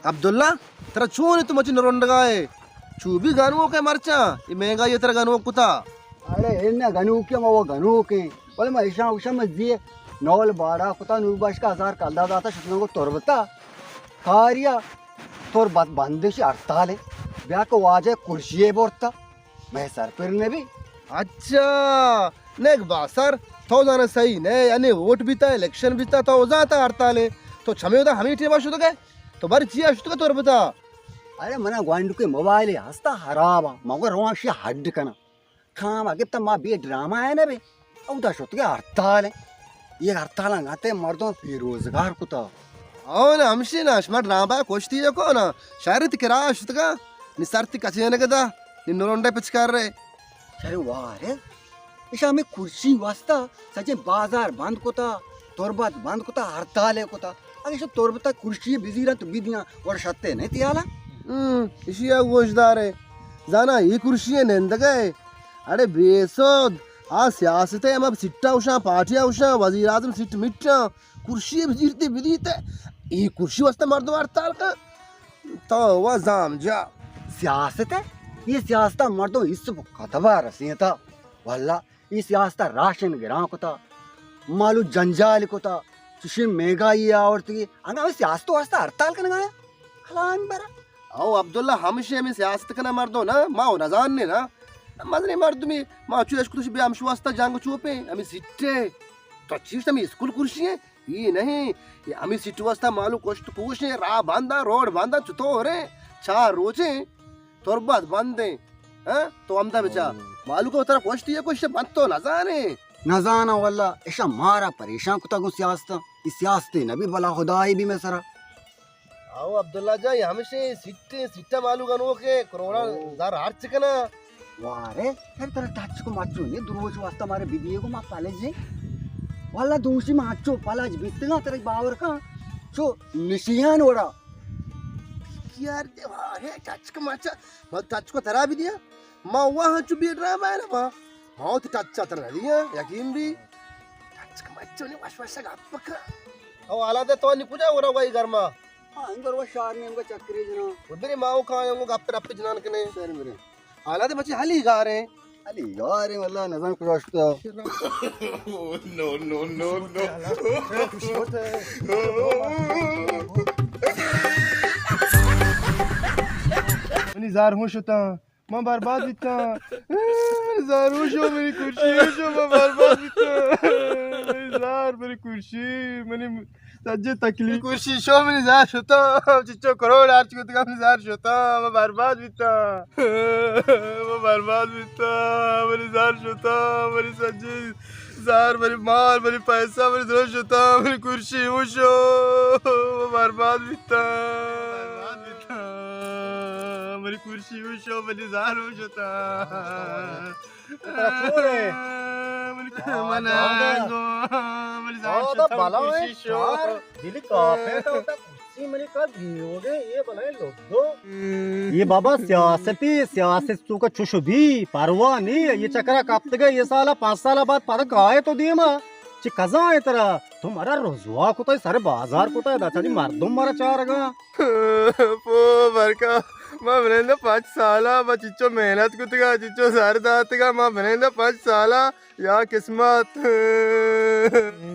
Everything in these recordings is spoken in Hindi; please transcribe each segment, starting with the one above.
अब्दुल्ला तेरा चून तुम मची नरोंडगाए चूबी गनुओ के मरचा ये महंगा ये तेरा गनुओ कुता अरे इन्ने गनु के वो गनु के बोले मैं ईशा उशा मजिए नौल बाड़ा कुता नूबाश का 1000 कल्दा दाता शुक्र को तोरबता कारिया तोर बात बंदिश हड़ताल है ब्याह को वाजे कुर्सी बोरता मैं सर पर ने भी अच्छा नेक बासर तो जाना सही ने यानी वोट बीता इलेक्शन बीता तो जाता हड़ताल है तो छमे होता हमें टीवा शुद्ध गए तो बारी चिया शुद्ध का तोर बता अरे मना ग्वांडू के मोबाइल हंसता हराबा मगर रोशी हड्ड कना खाम आगे तब माँ बे ड्रामा है ना बे उदा शुद्ध के हड़ताल है ये हड़ताल आते मर्दों बेरोजगार कुता అవును అంశీనా స్మార్ట్ రాబా కోష్టి కోనా షారిత్ కిరా షుతగా ని సర్తి కచేన కదా నిన్ను రెండే పిచ్కారే अरे वाह रे इशा में कुर्सी वास्ता सचे बाजार बंद कोता तोरबत बंद कोता हड़ताल है कोता अरे इशा तोरबता कुर्सी बिजी रहा तो बिदियां और शत्ते नहीं तियाला ఇషియా గోష్దారే జానా ఈ కుర్సీ నెందగే అడే బేసోద్ ఆ సియాసతే మబ్ సిట్టా ఉషా పార్టీ ఉషా వజీర్ ఆజం సిట్ మిట్టా కుర్సీ బిజిర్తే బిదితే ఈ కుర్సీ వస్తా మర్ద వార్తాల్ కా तो वह जाम जा सियासत है ये सियासत मर्दों इस कतबा रसी था वल्ला ये सियासत राशन गिरा कोता मालू जंजाल कोता सुशी महंगाई आवड़ती अंगा सियासत वास्ता हड़ताल करना है खलान बरा आओ अब्दुल्ला हमेशा में सियासत करना मर्दो ना माओ ना जानने ना मजने मर्द में माँ चुयाश कुछ भी हम शुवास्ता जांग चुपे हमें सिट्टे तो चीज हमें स्कूल कुर्सी है ये नहीं ये हमें सिट्टू वास्ता मालू कोष्ट पूछे रा बांधा रोड बांधा चुतो रे चार रोजे तोरबाद बांधे हैं तो अमदा बेचा मालू को तरह कोष्टी है कुछ बंद तो ना जाने न जाना वल्ला ऐसा मारा परेशान कुता को सियासत इस सियासत नबी भला खुदाई भी मैं सरा आओ अब्दुल्ला जाई हमेशा सिट्टे सिट्टा मालू गनो के कोरोना जार हार चिकना वारे फिर तेरा टच को माचो ने दुरोज वास्ता मारे बिदिए को मा पाले जे वाला दूसरी माचो पालाज बितना तेरे बावर का जो निशियान ओड़ा यार अरे टच का माचा मैं टच को तरा भी दिया माँ वहाँ चुपी ड्रामा है ना माँ हाँ तो टच चाहता ना दिया यकीन भी टच का माचो ने वाश वाश का पक्का और आला दे तो नहीं पूजा हो रहा वही घर में हाँ इंगर वो शार में हमको चक्री जना उधर माँ को खाए हमको गप्पे रप्पे जनान के सर मेरे आला दे बच्चे हाली गा रहे अली यार वल्ला नजर क्रॉसता No, no, no, no. Nizar होश होता मैं बर्बाद बिता निज़ार होश हो मेरी कुर्सी होश हो मैं बर्बाद बिता निज़ार मेरी कुर्सी मैंने सज्जे तकलीफ कुर्सी शो में निज़ार होता चिच्चो करोड़ आर्च को तक निज़ार होता मैं बर्बाद बिता मैं बर्बाद बिता मैं निज़ार होता मेरी सज्जे जार मेरी माल मेरी पैसा मेरी दोष होता मेरी कुर्सी होश हो मैं बर्बाद बिता मेरी कुर्सी उशो मेरी जार उशोता मेरी मना गो मेरी जार उशोता कुर्सी शो दिल काफे तो कुर्सी मेरे का दियोगे ये बनाए लोग दो ये बाबा सियासत का चुशु भी परवाह नहीं ये चक्रा कापते गए ये साला 5 साल बाद पदक आए तो दिए माँ ची कजा है तेरा तुम्हारा रोजवा को तो सारे बाजार को तो दाचा जी मर्दों मारा चार गा पो बरका माँ बनेंदा 5 साला माँ चिच्चो मेहनत कुतगा चिच्चो सारे दातगा माँ बनेंदा 5 साला या किस्मत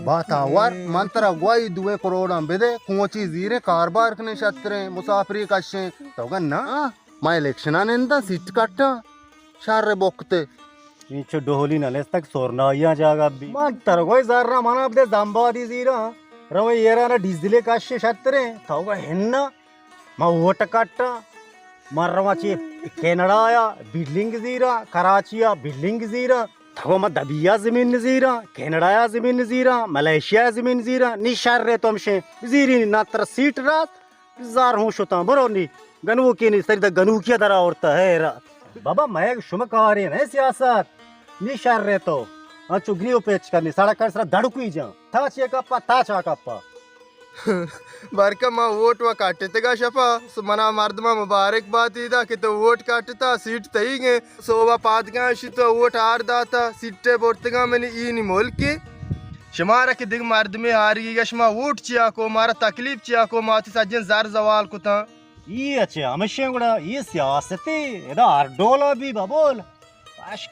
बात आवर मंत्रा गुआई दुए करोड़ा बेदे कोची जीरे कारबार कने छत्रे मुसाफरी कशे तो गन्ना माँ इलेक्शन आने इंदा सीट काटा शारे बोकते नीचे डोहली नलेस तक सोरना या जागा भी मां तरगोय जर्रा माना अपने जांबादी जीरा रवे येरा ना डीजले काशे छत्रे थाउगा हेन्ना मां वोट काटा मर्रवाची कनाडा या बिल्डिंग जीरा कराचिया बिल्डिंग जीरा थागो मा दबिया जमीन जीरा कनाडा या जमीन जीरा मलेशिया जमीन जीरा निशार रे तुमशे जीरी ना तर सीट रात जार हूं शोता बरोनी गनु की नि सरी द गनु किया दरा औरता है रात बाबा मैं शुमकारी है सियासत निशार रे तो चुगली पेच करनी साड़ा कर सरा धड़कुई जा था चे कप्पा था चा कप्पा बारका माँ वोट वा काटे तेगा शफा मना मर्दमा मुबारक बात इदा कि तो वोट काटता सीट तई गे सोवा पादगा तो वोट हार दाता सीटे बोर्तगा मैंने ई नि मोल के शमारा के दिग मर्द में हार गई शमा वोट चिया को मारा तकलीफ चिया को माती सज्जन जार जवाल को था ये अच्छे हमेशा गुड़ा ये सियासती इधर अर्डोला भी बाबोल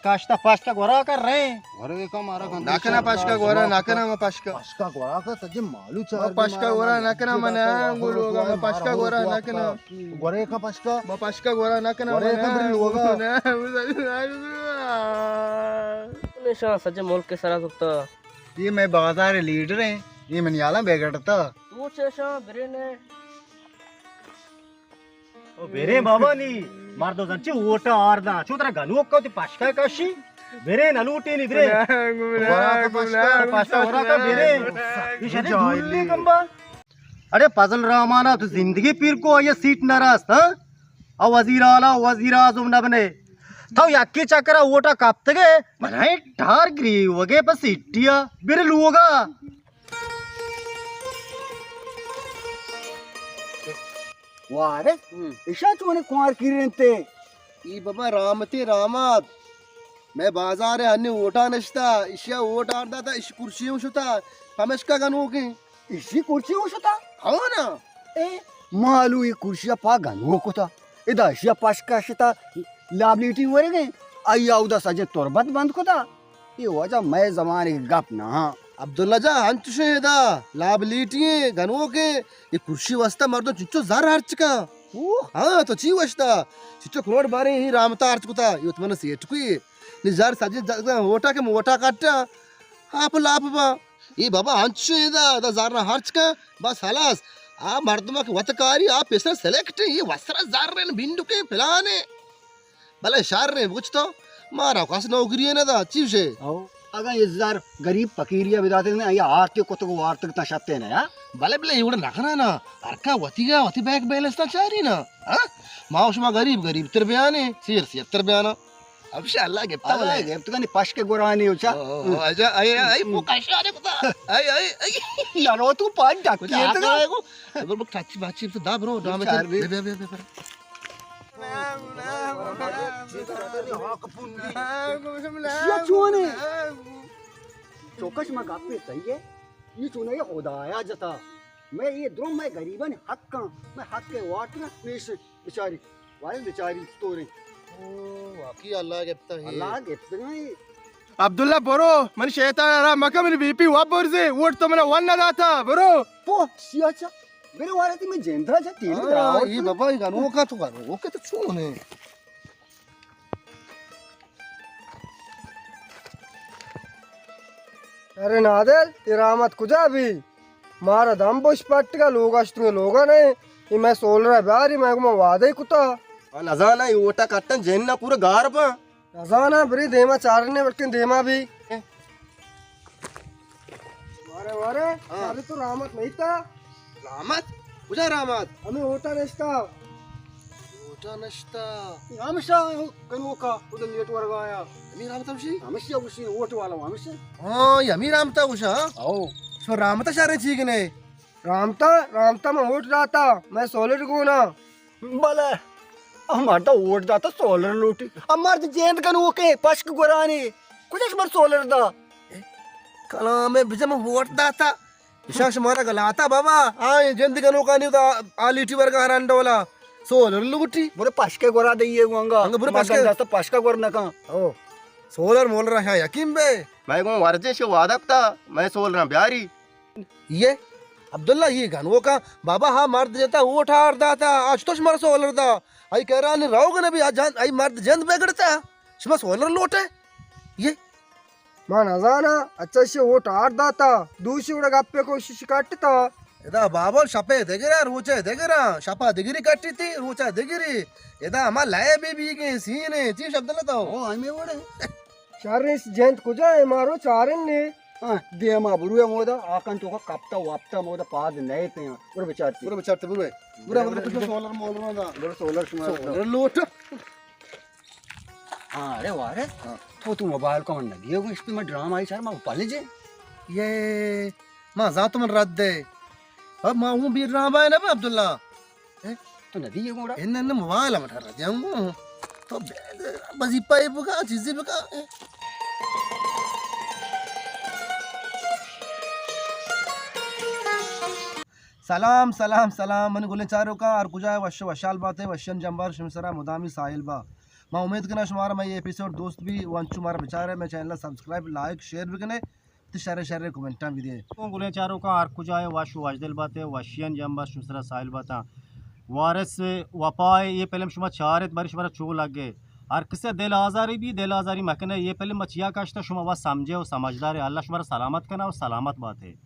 पाश्का गोरा कर रहे हैं घरे का मारा खान नाकना पाश्का गोरा नाकना मा पाश्का पाश्का गोरा का सजे मालू मा चार पाश्का गोरा नाकना मना बोलोगा मा पाश्का गोरा नाकना गोरे का पाश्का मा पाश्का गोरा नाकना गोरे का बरी होगा हमेशा सज्जे मुल्क के सारा तो ये मैं बाजार लीडर है ये मन याला बेगड़ता तू चेशा बिरे ने ओ बेरे बाबा नी मार दो जंची ओटा आरदा चुतरा गनु को ते पाश्का काशी बेरे नलूटे नी बेरे पाश्का गोरा का बेरे इशे जुल्ली कंबा अरे पजल रहमाना तो जिंदगी पीर को ये सीट नाराज हां आ वजीर आला वजीर आजम न बने थाउ याकी चक्रा ओटा कापतगे मनाई ठार ग्री वगे बस इट्टिया बेरे लुओगा वारे इशा चोने कुमार किरणते ई बाबा रामते रामात मैं बाजार है अन्य ओटा नशता इशिया ओटा आरदा था इश कुर्सी उशता हमेश का गनु की इसी कुर्सी उशता हो ना ए मालू ये कुर्सिया पा गनो कोता इदा इशिया पाश्का शिता लाबलिटी वरगे आया उदा सजे तोरबत बंद कोता ये वजह मैं जमाने की गप ना अब्दुल्ला जा हंचुशेदा लाभ लीटिए गनु के ये कुर्सी वस्ता मर्दो चिच्चो जार हर्च का हाँ तो ची वस्ता चिच्चो करोड़ बारे ही रामता हर्च कोता ये उत्मन सेठ कोई निजार सजे ओटा के मोटा काटा आप लाभ बा ये बाबा हंचुशेदा दा जार हर्च का बस हलास आ मर्दमा के वतकारी आ पेशर सेलेक्ट ये वस्त्र जार रे बिंदु के फिलाने भले शार रे कुछ तो मारा कास नौकरी है ना दा चीवशे अगर ये जार गरीब फकीरिया बिदाते ने या आरती को तो वार्तक ता शक्ते ना या भले भले इवड नखना ना अरका वती बैक बैलेंस ता चारी ना हां माउशमा गरीब तिरबयाने सिर 70 बयाना अब शाल्ला गेप्ता अरे गेप्त का नि पाश के गोरानी उचा अच्छा आई पोकाशा रे पता आई यारो तू पांच डाक कुछ आ रहा है को अगर बुक टच बाची तो दा ब्रो दा में बे या चोने चौकश में गापे सही है ये चोने ये खुदाया जता मैं ये द्रोम मैं गरीबन हक का मैं हक के वाट ना पेश बेचारी वाले बेचारी तोरे वाकई अल्लाह गेप्ता है अल्लाह गेप्त नहीं अब्दुल्ला बरो मन शैतान रा मका मन बीपी वापर से वोट तो मना वन ना था बरो पो सियाचा मेरे वाले ती में जेंद्रा जा तीन ग्राउंड ये बाबा ये गानो का तो गानो ओके तो चोने अरे नादल ये रामत कुजा भी मारा दम बुश पट्ट का लोग अष्टुंगे लोगा नहीं ये मैं सोल रहा बारी मैं को वादे कुता नजाना ये ओटा कट्टन जेन्ना पूरा गार पा नजाना बरी देमा चारने बरकिन देमा भी मारे मारे अरे तो रामत नहीं था रामत कुजा रामत हमें होता नस्ता ओटा नश्ता हमेशा कनो का उधर लेट वर्ग आया अमीर रामता उशी हमेशा उसी वोट वाला हमेशा हां ये अमीर रामता उशा आओ सो रामता शारे ठीक ने रामता में वोट रहा था मैं सोलर को ना भले हमार तो वोट दा तो सोलर लूटी हमार तो जेंद कनो के पश्क गोरानी कुछ मर सोलर दा कला में बिजम वोट दाता विशाख मारा गलाता बाबा हां जंद कनो का नहीं तो आलीटी वर्ग हरांडोला सोलर लूटी बुरे पश्के गोरा दइए गुंगा अंग बुरे पश्के दा तो पश्का गोर न का ओ सोलर मोल रहा है यकीन बे मैं को वर्जे से वादक था मैं सोल रहा प्यारी ये अब्दुल्ला ये गनवो का बाबा हाँ मर्द देता वोट हार दाता आज तो मर सोलर दा आई कह रहा ने रहोगे ना भी आज आई मर्द जंद बेगड़ता शमा सोलर लोटे ये मां नजाना अच्छा से वोट आर दाता दूसरी उड़ा गप्पे कोशिश काटता इदा बाबल शपे देगरा रोचे देगरा शपा दिगरी कट्टी थी रोचा दिगरी इदा हमार लाए भी के सीने ची शब्द लेता हो ओ हमें वोड़े चारने जयंत कुजा है मारो चारन ने हां दे मा बुरुए मोदा आकन तो का कापता वापता मोदा पाद नए ते पूरे बेचारती पूरा बचाते पूरा कुछ सोलर मोल रहा था बुरे सोलर सोलर लोट हां अरे वारे तो तू मोबाइल को मन लगी हो इस पे मैं ड्रामा आई सर मैं पाले जे ये मां जा तुम रद्द दे अब मां हूं भी रहा है ना अब्दुल्ला तो नदी ये गोड़ा इन मोबाइल में ठहर जाऊंगा तो बस पाइप का चीजें का सलाम सलाम सलाम मन गुले चारों का और कुजा वश वशाल बात है वशन जंबार शमसरा मुदामी साहिल बा मैं उम्मीद करना शुमारा मैं ये एपिसोड दोस्त भी वंचु मारा बेचार है मैं चैनल सब्सक्राइब लाइक शेयर भी करें तो शरे शरे कमेंटा भी दे गुले चारों का आर कुजाए वाशु वाजदल बाते वशियन जंबा शुसरा साहिल बाता वारस वपाए ये फिल्म शुमा चारत बारी शुमारा चो लग गए और किससे दिल आज़ारी मकने ये फिल्म मचिया काश्ता शुमा वा समझे और समझदार है अल्लाह शुमारा सलामत करना और सलामत बात है।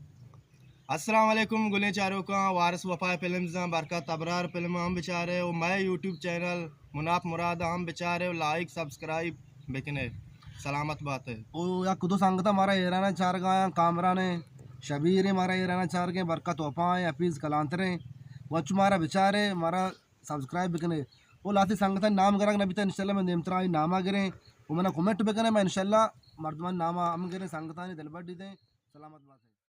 अस्सलाम वालेकुम गुले चारों का वारिस वफा फिल्म बरकत अबरार फिल्म हम बेचारे और मैं यूट्यूब चैनल मुनाफ मुराद हम बेचारे लाइक सब्सक्राइब बेकने सलामत बात है ओ या कुदो संगता हमारा एराना चार गाया कामरा ने शबीर है हमारा एराना चार के बरकत वफा है हफीज़ कलांतरे वच मारा बेचारे हमारा सब्सक्राइब बेकने वो लाती संगता नाम करा नबी तो इंशाल्लाह मैं नेमतरा नामा गिरे वो मैंने कमेंट बेकने मैं इंशाल्लाह मर्दमान नामा हम गिरे संगता ने दिलबड़ी दें सलामत बात है।